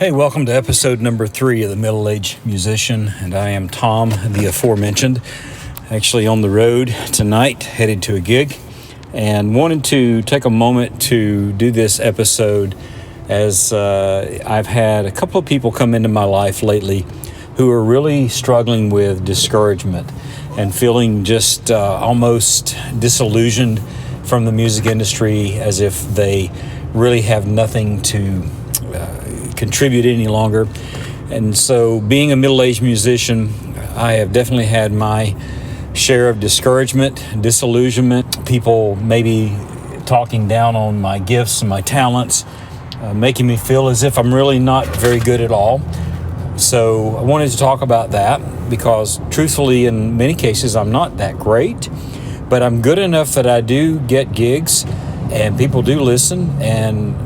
Hey, welcome to episode number 3 of The Middle-Aged Musician, and I am Thom, the aforementioned. Actually on the road tonight, headed to a gig, and wanted to take a moment to do this episode as I've had a couple of people come into my life lately who are really struggling with discouragement and feeling just almost disillusioned from the music industry, as if they really have nothing to contribute any longer. And so, being a middle-aged musician, I have definitely had my share of discouragement, disillusionment, people maybe talking down on my gifts and my talents, making me feel as if I'm really not very good at all. So I wanted to talk about that because, truthfully, in many cases I'm not that great, but I'm good enough that I do get gigs and people do listen, and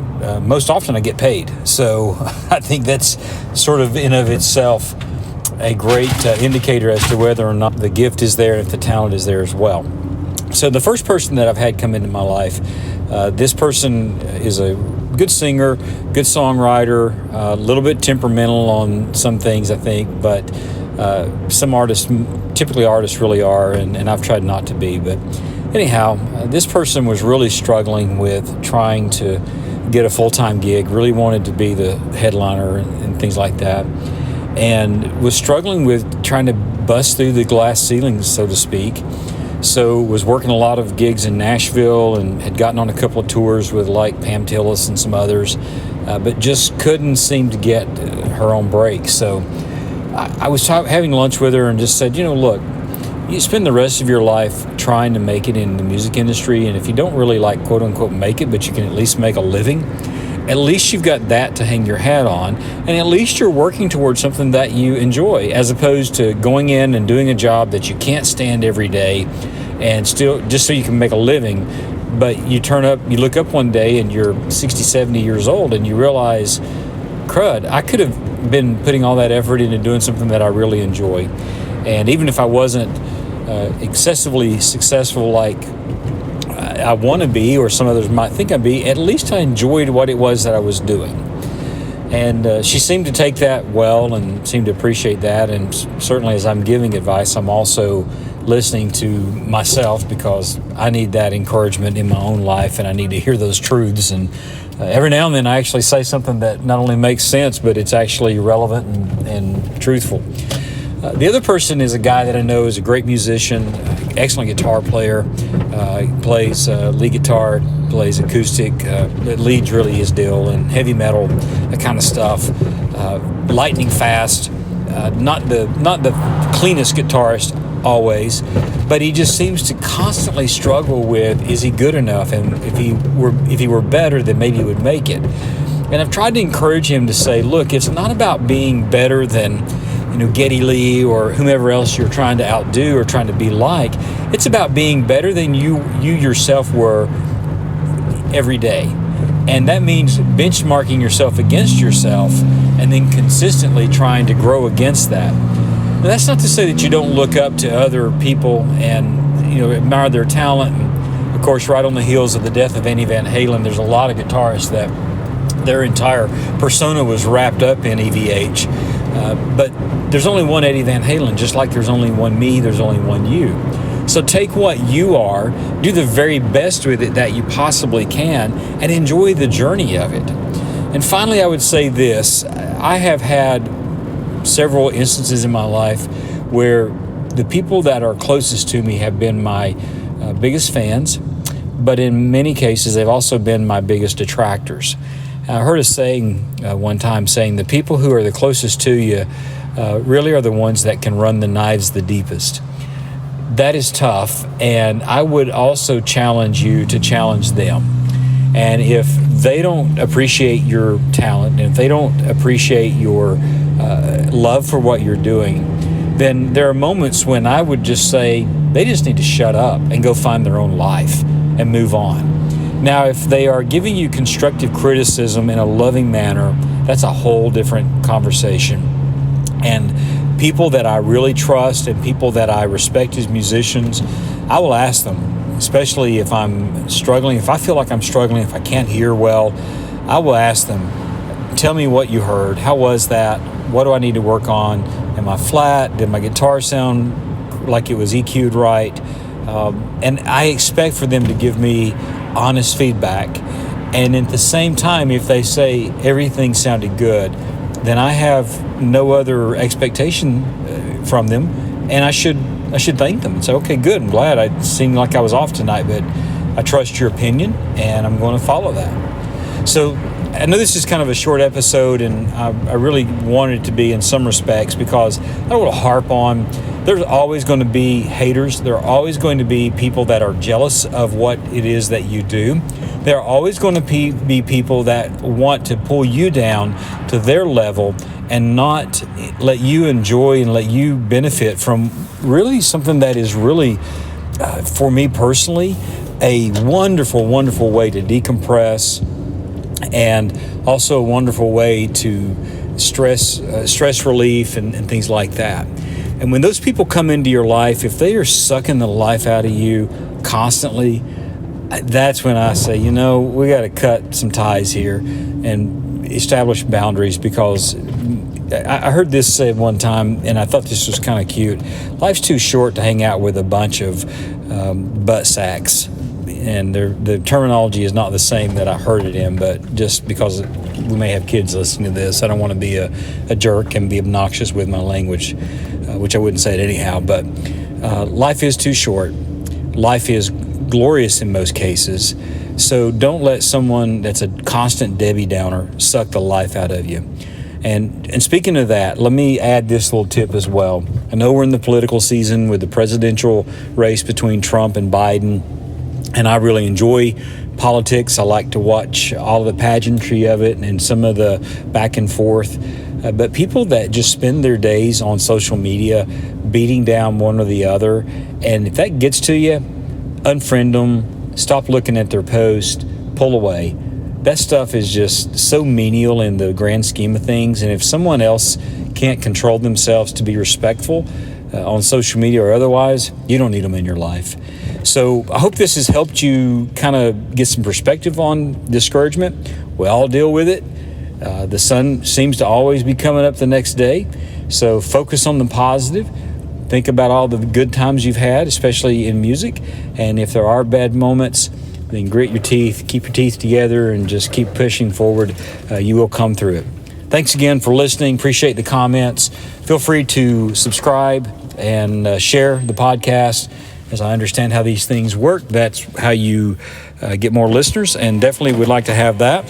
most often I get paid. So I think that's sort of in of itself a great indicator as to whether or not the gift is there and if the talent is there as well. So the first person that I've had come into my life, this person is a good singer, good songwriter, a little bit temperamental on some things, I think, but some artists, typically artists really are, and I've tried not to be. But anyhow, this person was really struggling with trying to get a full-time gig, really wanted to be the headliner and things like that, and was struggling with trying to bust through the glass ceilings, so to speak. So was working a lot of gigs in Nashville and had gotten on a couple of tours with like Pam Tillis and some others, but just couldn't seem to get her own break. So I was having lunch with her and just said, look, you spend the rest of your life trying to make it in the music industry, and if you don't really like quote unquote make it, but you can at least make a living, at least you've got that to hang your hat on, and at least you're working towards something that you enjoy, as opposed to going in and doing a job that you can't stand every day and still just so you can make a living. But you look up one day and you're 60, 70 years old and you realize, crud, I could have been putting all that effort into doing something that I really enjoy. And even if I wasn't excessively successful like I want to be, or some others might think I'd be, at least I enjoyed what it was that I was doing. And she seemed to take that well and seemed to appreciate that. And certainly as I'm giving advice, I'm also listening to myself, because I need that encouragement in my own life and I need to hear those truths. And every now and then I actually say something that not only makes sense, but it's actually relevant and truthful. The other person is a guy that I know is a great musician, excellent guitar player. He plays lead guitar, plays acoustic, leads really his deal, and heavy metal, that kind of stuff. Lightning fast, not the cleanest guitarist always, but he just seems to constantly struggle with, is he good enough? And if he were better, then maybe he would make it. And I've tried to encourage him to say, look, it's not about being better than Geddy Lee or whomever else you're trying to outdo or trying to be like. It's about being better than you yourself were every day. And that means benchmarking yourself against yourself and then consistently trying to grow against that. Now, that's not to say that you don't look up to other people and admire their talent. And of course, right on the heels of the death of Eddie Van Halen, there's a lot of guitarists that their entire persona was wrapped up in EVH. But there's only one Eddie Van Halen, just like there's only one me, there's only one you. So take what you are, do the very best with it that you possibly can, and enjoy the journey of it. And finally, I would say this. I have had several instances in my life where the people that are closest to me have been my biggest fans, but in many cases, they've also been my biggest detractors. I heard a saying one time saying the people who are the closest to you really are the ones that can run the knives the deepest. That is tough, and I would also challenge you to challenge them. And if they don't appreciate your talent, and if they don't appreciate your love for what you're doing, then there are moments when I would just say they just need to shut up and go find their own life and move on. Now, if they are giving you constructive criticism in a loving manner, that's a whole different conversation. And people that I really trust and people that I respect as musicians, I will ask them, especially if I'm struggling, if I feel like I'm struggling, if I can't hear well, I will ask them, tell me what you heard. How was that? What do I need to work on? Am I flat? Did my guitar sound like it was EQ'd right? And I expect for them to give me honest feedback. And at the same time, if they say everything sounded good, then I have no other expectation from them, and I should thank them and say, okay, good, I'm glad. I seemed like I was off tonight, but I trust your opinion, and I'm going to follow that. So I know this is kind of a short episode, and I really wanted it to be in some respects, because I don't want to harp on. There's always going to be haters. There are always going to be people that are jealous of what it is that you do. There are always going to be people that want to pull you down to their level and not let you enjoy and let you benefit from really something that is really, for me personally, a wonderful, wonderful way to decompress, and also a wonderful way to stress relief and things like that. And when those people come into your life, if they are sucking the life out of you constantly, that's when I say, we got to cut some ties here and establish boundaries, because I heard this said one time, and I thought this was kind of cute. Life's too short to hang out with a bunch of butt sacks. And the terminology is not the same that I heard it in, but just because we may have kids listening to this, I don't want to be a jerk and be obnoxious with my language, which I wouldn't say it anyhow. But life is too short. Life is glorious in most cases. So don't let someone that's a constant Debbie Downer suck the life out of you. And speaking of that, let me add this little tip as well. I know we're in the political season with the presidential race between Trump and Biden, and I really enjoy politics. I like to watch all of the pageantry of it and some of the back and forth. But people that just spend their days on social media beating down one or the other, and if that gets to you, unfriend them, stop looking at their post, pull away. That stuff is just so menial in the grand scheme of things. And if someone else can't control themselves to be respectful on social media or otherwise, you don't need them in your life. So I hope this has helped you kind of get some perspective on discouragement. We all deal with it. The sun seems to always be coming up the next day. So focus on the positive. Think about all the good times you've had, especially in music. And if there are bad moments, then grit your teeth, keep your teeth together, and just keep pushing forward. You will come through it. Thanks again for listening. Appreciate the comments. Feel free to subscribe and share the podcast. As I understand how these things work, that's how you get more listeners, and definitely would like to have that.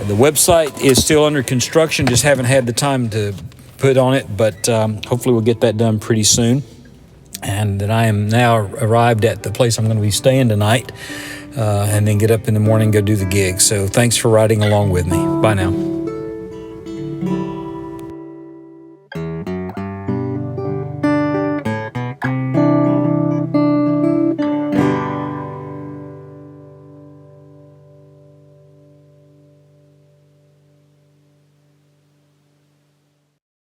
The website is still under construction, just haven't had the time to put on it, but hopefully we'll get that done pretty soon. And then I am now arrived at the place I'm going to be staying tonight, and then get up in the morning and go do the gig. So thanks for riding along with me. Bye now.